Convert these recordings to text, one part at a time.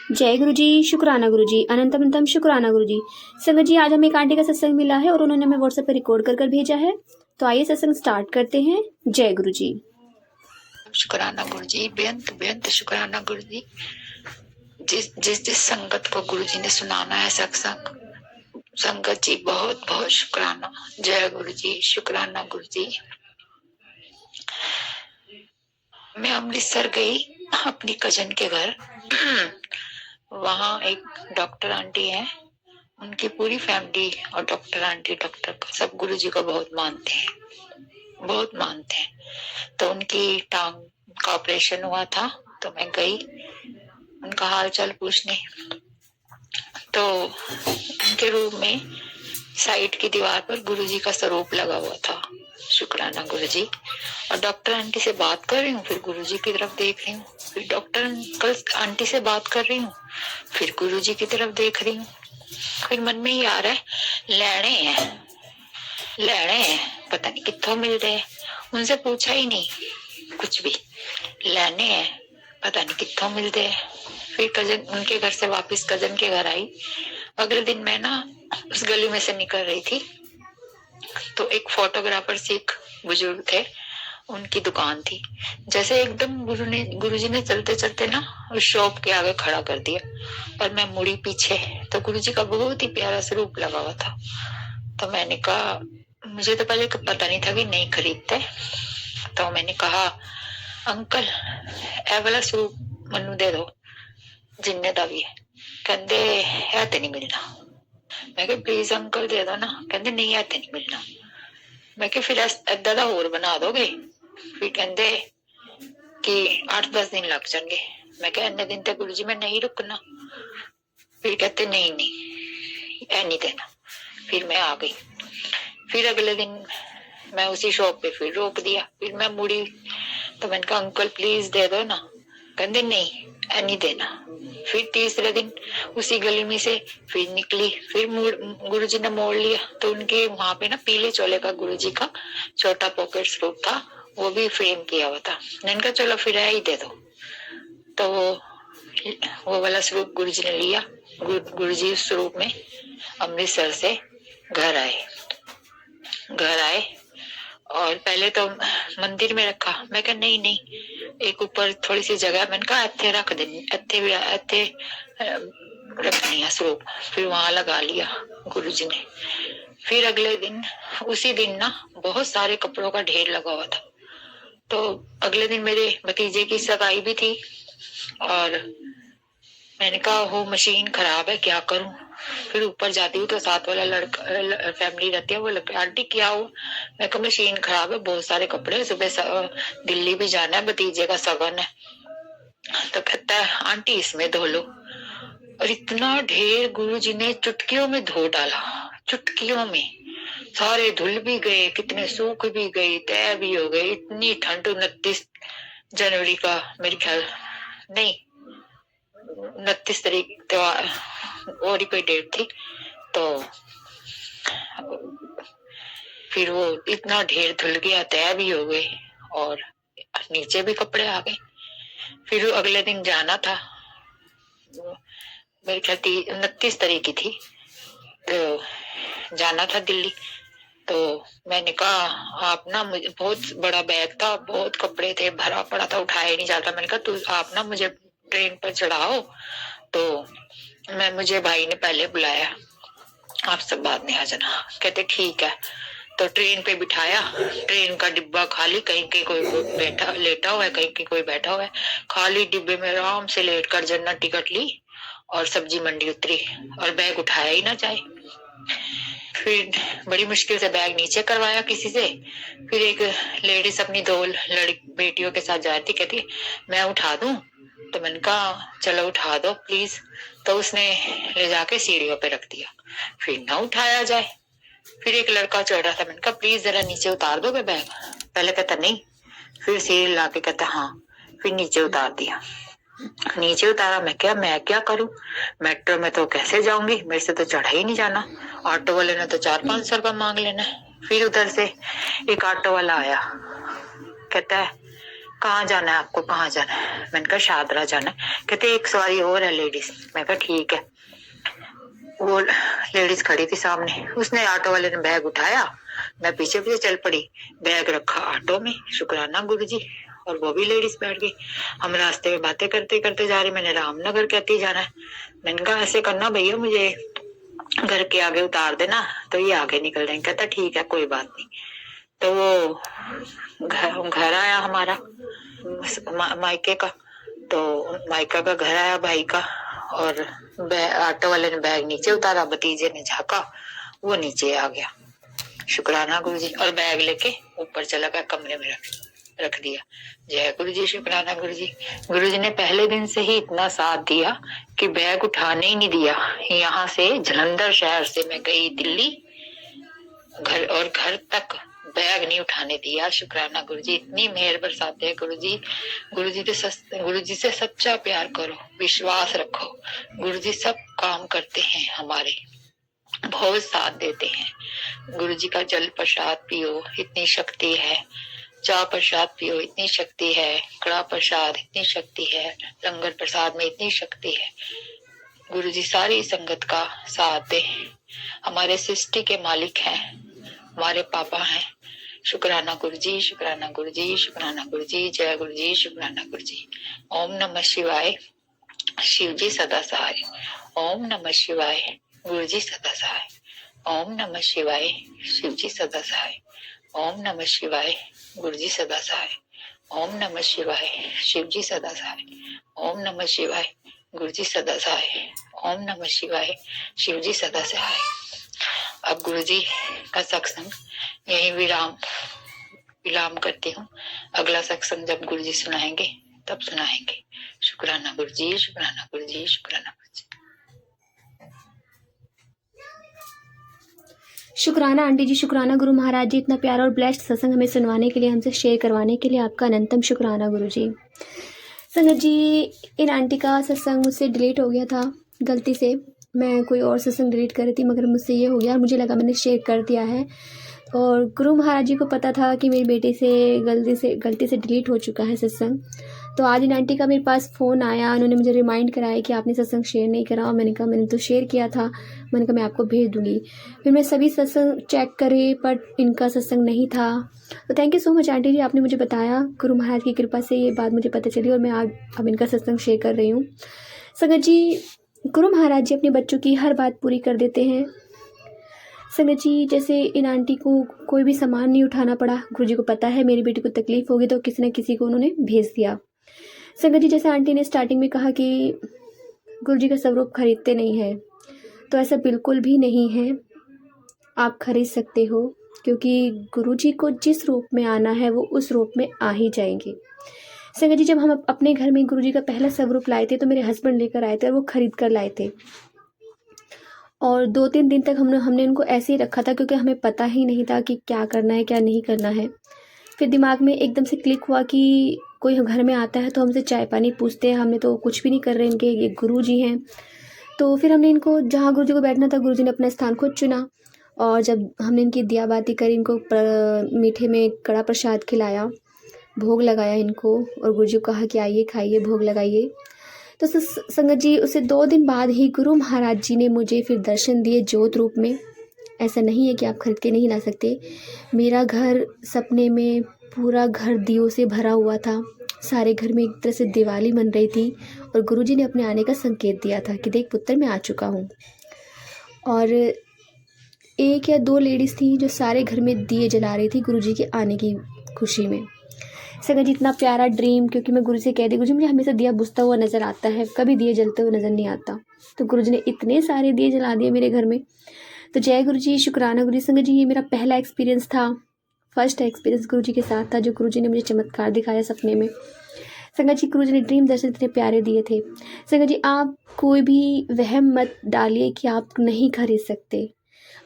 जय गुरु जी, शुक्राना गुरु जी, अनंतम शुक्राना गुरु जी। संगत जी, आज हमें एक आंटी का सत्संग मिला है और उन्होंने हमें व्हाट्सएप पर रिकॉर्ड कर भेजा है। तो आइए सत्संग स्टार्ट करते हैं। जय गुरु जी। शुक्राना गुरु जी, बेअंत बेअंत शुक्राना गुरु जी। जिस संगत को गुरु जी ने सुनाना है सत्संग, संगत जी बहुत बहुत शुक्राना। जय गुरु जी, शुक्राना गुरु जी। मैं अमृतसर गई अपनी कजन के घर। वहाँ एक डॉक्टर आंटी है, उनकी पूरी फैमिली और डॉक्टर आंटी डॉक्टर सब गुरु जी को बहुत मानते हैं, बहुत मानते हैं। तो उनकी टांग का ऑपरेशन हुआ था, तो मैं गई उनका हाल चाल पूछने। तो उनके रूम में साइड की दीवार पर गुरुजी का स्वरूप लगा हुआ था। शुक्राना गुरुजी। और डॉक्टर आंटी से बात कर रही हूँ, फिर गुरुजी की तरफ देख रही हूँ, फिर डॉक्टर अंकल आंटी से बात कर रही हूँ, फिर गुरुजी की तरफ देख रही हूँ। फिर मन में ही आ रहा है, लेने हैं, पता नहीं कितों मिल रहे हैं। उनसे पूछा ही नहीं कुछ भी, लेने हैं, पता नहीं कितों मिल रहे हैं। फिर कजन उनके घर से वापस कजन के घर आई। अगले दिन मैं ना उस गली में से निकल रही थी, तो एक फोटोग्राफर से एक बुजुर्ग थे, उनकी दुकान थी। जैसे एकदम गुरुजी ने चलते चलते ना उस शॉप के आगे खड़ा कर दिया, और मैं मुड़ी पीछे, तो गुरुजी का बहुत ही प्यारा स्वरूप लगा हुआ था। तो मैंने कहा, मुझे तो पहले पता नहीं था कि नहीं खरीदते। तो मैंने कहा, अंकल ए वाला स्वरूप मनु दे दो, जिन्ने दा भी है। कहते है ते नहीं मिलना। मैं कहा प्लीज अंकल दे दो ना। कहते नहीं है ते नहीं मिलना। मैं कहा फिर ऐदा दा होर बना दोगे। फिर कहते कि 8-10 दिन लग जाएंगे। मैं कहा इतने दिन तक गुरु जी मैं नहीं रुकना। फिर कहते नहीं नहीं ऐ नहीं देना। फिर मैं आ गई। फिर अगले दिन मैं उसी शॉप पे फिर रोक दिया। फिर मैं मुड़ी, तो मैंने कहा अंकल प्लीज दे दो ना। कहते नहीं ऐ नहीं देना। फिर तीसरे दिन उसी गली में से फिर निकली, फिर गुरु जी ने मोड़ लिया, तो उनके वहां पे ना पीले चोले का गुरु जी का छोटा पॉकेट स्वरूप था, वो भी फ्रेम किया हुआ था। मैंने कहा चलो फिर ही दे दो। तो वो वाला स्वरूप गुरु जी ने लिया। गुरु जी उस स्वरूप में अमृतसर से घर आए और पहले तो मंदिर में रखा। मैं कहा नहीं नहीं, एक ऊपर थोड़ी सी जगह, मैंने कहा इत्थे रख देनी, इत्थे रखनी है स्वरूप। फिर वहां लगा लिया गुरु जी ने। फिर अगले दिन उसी दिन ना बहुत सारे कपड़ों का ढेर लगा हुआ था। तो अगले दिन मेरे भतीजे की सगाई भी थी, और मैंने कहा वो मशीन खराब है, क्या करूं। फिर ऊपर जाती हूँ तो साथ वाला लड़का फैमिली रहती है, वो आंटी क्या हो। मैं कहा मशीन खराब है, बहुत सारे कपड़े, सुबह दिल्ली भी जाना है, भतीजे का सगन है। तो कहता है आंटी इसमें धो लो। और इतना ढेर गुरु जी ने चुटकियों में धो डाला, चुटकियों में। सारे धुल भी गए, कितने सूख भी गए, तय भी हो गए। इतनी ठंड 29 जनवरी का मेरे ख्याल, नहीं 29 तारीख त्योहार और ही कोई डेट थी। तो फिर वो इतना ढेर धुल गया, तय भी हो गए, और नीचे भी कपड़े आ गए। फिर अगले दिन जाना था, मेरे ख्याल 29 तारीख की थी, तो जाना था दिल्ली। तो मैंने कहा आप ना, मुझे बहुत बड़ा बैग था, बहुत कपड़े थे, भरा पड़ा था, उठाया नहीं जाता। मैंने कहा तू आप ना मुझे ट्रेन पर चढ़ाओ। तो मुझे भाई ने पहले बुलाया, आप सब बाद में आ जाना। कहते ठीक है। तो ट्रेन पे बिठाया, ट्रेन का डिब्बा खाली, कहीं कहीं कोई बैठा लेटा हुआ है, कहीं कहीं कोई बैठा हुआ है। खाली डिब्बे में आराम से लेट कर जनरल टिकट ली और सब्जी मंडी उतरी, और बैग उठाया ही ना जाए। फिर बड़ी मुश्किल से बैग नीचे करवाया किसी से। फिर एक लेडीज अपनी 2 बेटियों के साथ जा रही थी, कहती मैं उठा दूं। तो मैंने कहा चलो उठा दो प्लीज। तो उसने ले जाके सीढ़ियों पे रख दिया, फिर ना उठाया जाए। फिर एक लड़का चढ़ रहा था, मैंने कहा प्लीज जरा नीचे उतार दोगे बैग। पहले कहता नहीं, फिर सीढ़ी लाके कहता हाँ। फिर नीचे उतार दिया, नीचे उतारा। मैं क्या करूं, मेट्रो में तो कैसे जाऊंगी, मेरे से तो चढ़ा ही नहीं जाना। ऑटो वाले ने तो 400-500 रुपया मांग लेना है। फिर उधर से एक ऑटो वाला आया, कहता है कहाँ जाना है आपको, कहाँ जाना है? मैंने कहा शादरा जाना है। कहते एक सवारी और है लेडीज। मैं कहा ठीक है। वो लेडीज खड़ी थी सामने, उसने ऑटो वाले ने बैग उठाया, मैं पीछे पीछे चल पड़ी, बैग रखा ऑटो में, शुक्राना गुरुजी, और वो भी लेडीज बैठ गई। हम रास्ते में बातें करते करते जा रहे। मैंने रामनगर कहती जाना है। मैंने कहा ऐसे करना भैया, मुझे घर के आगे उतार देना, तो ये आगे निकल जाएंगे। कहता ठीक है कोई बात नहीं। तो वो घर आया हमारा मायके का, तो मायका का घर आया भाई का, और ऑटो वाले ने बैग नीचे उतारा, भतीजे ने झाँका, वो नीचे आ गया, शुक्राना गुरुजी, और बैग लेके ऊपर चला गया, कमरे में रख दिया। जय गुरुजी, शुक्राना गुरुजी। गुरुजी ने पहले दिन से ही इतना साथ दिया कि बैग उठाने ही नहीं दिया। यहाँ से जलंधर शहर से मैं गई दिल्ली, घर तक बैग नहीं उठाने दिया। शुक्राना गुरुजी, इतनी मेहर बरसाते हैं गुरुजी। गुरुजी से सच्चा प्यार करो, विश्वास रखो। गुरुजी सब काम करते हैं हमारे, बहुत साथ देते हैं। गुरुजी का जल प्रसाद पियो, इतनी शक्ति है। चाय प्रसाद पियो, इतनी शक्ति है। कड़ा प्रसाद, इतनी शक्ति है। लंगर प्रसाद में इतनी शक्ति है। गुरुजी सारी संगत का साथ दे। हमारे सृष्टि के मालिक हैं, हमारे पापा हैं। शुक्राना गुरुजी, शुक्राना गुरुजी, शुक्राना गुरुजी। जय गुरुजी, शुक्राना गुरुजी। ओम नमः शिवाय। शिवजी सदा सहाय। ओम नमः शिवाय। गुरुजी सदा सहाय। ओम नमः शिवाय। शिवजी सदा सहाय। ओम नमः शिवाय। गुरुजी सदा सहाय। ओम नमः शिवाय। शिवजी सदा सहाय। ओम नमः शिवाय। गुरुजी सदा सहाय। ओम नमः शिवाय। शिवजी सदा सहाय। अब गुरुजी का सत्संग यही विराम करती हूँ। अगला सत्संग जब गुरुजी सुनाएंगे तब सुनाएंगे। शुक्राना गुरुजी, शुक्राना गुरुजी, शुक्राना गुरुजी। शुक्राना आंटी जी, शुक्राना गुरु महाराज जी, इतना प्यारा और ब्लेस्ड सत्संग हमें सुनवाने के लिए, हमसे शेयर करवाने के लिए आपका अनंतम शुक्राना गुरु जी। संगत जी, इन आंटी का सत्संग मुझसे डिलीट हो गया था गलती से। मैं कोई और सत्संग डिलीट कर रही थी, मगर मुझसे ये हो गया और मुझे लगा मैंने शेयर कर दिया है। और गुरु महाराज जी को पता था कि मेरी बेटी से गलती से डिलीट हो चुका है सत्संग। तो आज इन आंटी का मेरे पास फ़ोन आया, उन्होंने मुझे रिमाइंड कराया कि आपने सत्संग शेयर नहीं करा। और मैंने कहा मैंने तो शेयर किया था, मैंने कहा मैं आपको भेज दूँगी। फिर मैं सभी सत्संग चेक करे बट इनका सत्संग नहीं था। तो thank you so much aunty ji, आपने मुझे बताया। गुरु महाराज की कृपा से ये बात मुझे पता चली और मैं आज अब इनका सत्संग शेयर कर रही हूँ। संगत जी, गुरु महाराज जी अपने बच्चों की हर बात पूरी कर देते हैं। संगत जी, जैसे इन आंटी को कोई भी सामान नहीं उठाना पड़ा। गुरुजी को पता है मेरी बेटी को तकलीफ होगी तो किसी न किसी को उन्होंने भेज दिया। संगत जी, जैसे आंटी ने स्टार्टिंग में कहा कि गुरुजी का स्वरूप खरीदते नहीं है, तो ऐसा बिल्कुल भी नहीं है। आप खरीद सकते हो, क्योंकि गुरुजी को जिस रूप में आना है वो उस रूप में आ ही जाएंगे। संगत जी, जब हम अपने घर में गुरुजी का पहला स्वरूप लाए थे तो मेरे हस्बैंड लेकर आए थे और वो खरीद कर लाए थे। और 2-3 दिन तक हमने उनको ऐसे ही रखा था, क्योंकि हमें पता ही नहीं था कि क्या करना है क्या नहीं करना है। फिर दिमाग में एकदम से क्लिक हुआ कि कोई घर में आता है तो हमसे चाय पानी पूछते हैं, हमने तो कुछ भी नहीं कर रहे, इनके ये गुरुजी हैं। तो फिर हमने इनको जहाँ गुरुजी को बैठना था, गुरुजी ने अपना स्थान खुद चुना। और जब हमने इनकी दिया बाती करी, इनको मीठे में कड़ा प्रसाद खिलाया, भोग लगाया इनको, और गुरुजी को कहा कि आइए खाइए, भोग लगाइए। तो संगत जी, उससे 2 दिन बाद ही गुरु महाराज जी ने मुझे फिर दर्शन दिए ज्योत रूप में। ऐसा नहीं है कि आप खरीद के नहीं ला सकते। मेरा घर सपने में पूरा घर दियों से भरा हुआ था। सारे घर में एक तरह से दिवाली बन रही थी और गुरुजी ने अपने आने का संकेत दिया था कि देख पुत्र, मैं आ चुका हूँ। और 1 या 2 लेडीज़ थी जो सारे घर में दिए जला रही थी गुरुजी के आने की खुशी में। संगत जी, इतना प्यारा ड्रीम, क्योंकि मैं गुरु से कह दी, गुरुजी मुझे हमेशा दिया बुझता हुआ नज़र आता है, कभी दिए जलते हुए नज़र नहीं आता। तो गुरुजी ने इतने सारे दिए जला दिए मेरे घर में। तो जय गुरुजी, शुक्राना गुरुजी। संगत जी, ये मेरा पहला एक्सपीरियंस था, फर्स्ट एक्सपीरियंस गुरुजी के साथ था, जो गुरुजी ने मुझे चमत्कार दिखाया सपने में। संगत जी, गुरुजी ने ड्रीम दर्शन इतने प्यारे दिए थे। संगत जी, आप कोई भी वहम मत डालिए कि आप नहीं खरीद सकते।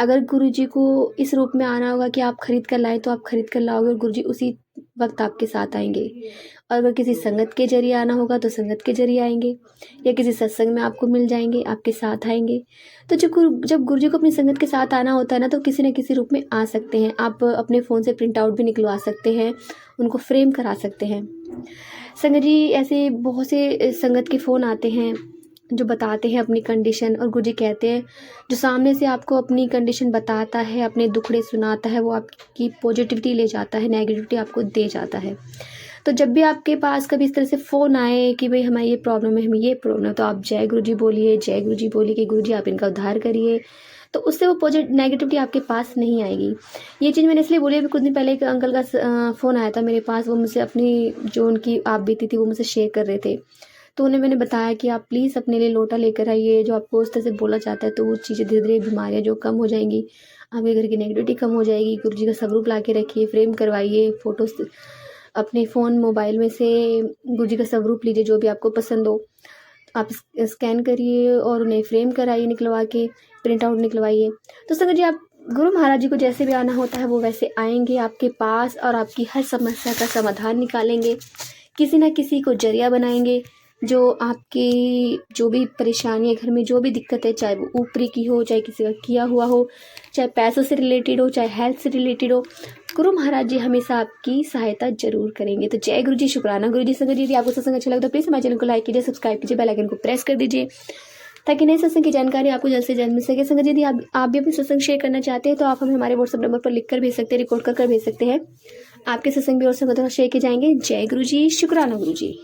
अगर गुरुजी को इस रूप में आना होगा कि आप खरीद कर लाए तो आप खरीद कर लाओगे और गुरुजी उसी वक्त आपके साथ आएंगे। और अगर किसी संगत के जरिए आना होगा तो संगत के जरिए आएंगे, या किसी सत्संग में आपको मिल जाएंगे, आपके साथ आएंगे। तो जब गुरु जी को अपनी संगत के साथ आना होता है ना, तो किसी न किसी रूप में आ सकते हैं। आप अपने फ़ोन से प्रिंट आउट भी निकलवा सकते हैं, उनको फ्रेम करा सकते हैं। संगत जी ऐसे बहुत से संगत के फ़ोन आते हैं जो बताते हैं अपनी कंडीशन, और गुरुजी कहते हैं जो सामने से आपको अपनी कंडीशन बताता है, अपने दुखड़े सुनाता है, वो आपकी पॉजिटिविटी ले जाता है, नेगेटिविटी आपको दे जाता है। तो जब भी आपके पास कभी इस तरह से फ़ोन आए कि भाई हमारी ये प्रॉब्लम है, हमें ये प्रॉब्लम है, तो आप जय गुरुजी बोलिए, जय गुरुजी बोलिए कि गुरुजी आप इनका उद्धार करिए। तो उससे वो नेगेटिविटी आपके पास नहीं आएगी। ये चीज़ मैंने इसलिए बोली, अभी कुछ दिन पहले एक अंकल का फ़ोन आया था मेरे पास। वो मुझसे अपनी जो उनकी आप बीती थी वो मुझसे शेयर कर रहे थे। तो उन्हें मैंने बताया कि आप प्लीज़ अपने लिए लोटा लेकर आइए, जो आपको उस तरह से बोला जाता है तो वो चीज़ें धीरे धीरे बीमारियाँ जो कम हो जाएंगी, आपके घर की नेगेटिविटी कम हो जाएगी। गुरुजी का स्वरूप ला के रखिए, फ्रेम करवाइए, फ़ोटोज़ अपने फ़ोन मोबाइल में से गुरुजी का स्वरूप लीजिए जो भी आपको पसंद हो, आप स्कैन करिए और उन्हें फ्रेम कराइए, निकलवा के प्रिंट आउट निकलवाइए। तो संगत जी आप गुरु महाराज जी को जैसे भी आना होता है वो वैसे आएंगे आपके पास और आपकी हर समस्या का समाधान निकालेंगे, किसी न किसी को जरिया बनाएंगे। जो आपकी जो भी परेशानी है घर में, जो भी दिक्कत है, चाहे वो ऊपरी की हो, चाहे किसी का किया हुआ हो, चाहे पैसों से रिलेटेड हो, चाहे हेल्थ से रिलेटेड हो, गुरु महाराज जी हमेशा आपकी सहायता जरूर करेंगे। तो जय गुरु जी, शुक्राना गुरु जी। संगत जी यदि आपको सत्संग अच्छा लगा तो प्लीज़ हमारे चैनल को लाइक कीजिए, सब्सक्राइब कीजिए, बेल आइकन को प्रेस कर दीजिए ताकि नए सत्संग की जानकारी आपको जल्द से जल्द मिल सके। संगत जी यदि आप भी अपने सत्संग शेयर करना चाहते हैं तो आप हमें हमारे व्हाट्सएप नंबर पर लिख कर भेज सकते हैं, रिकॉर्ड कर भेज सकते हैं। आपके सत्संग भी और संगत शेयर किए जाएंगे। जय गुरु जी, शुक्राना गुरु जी।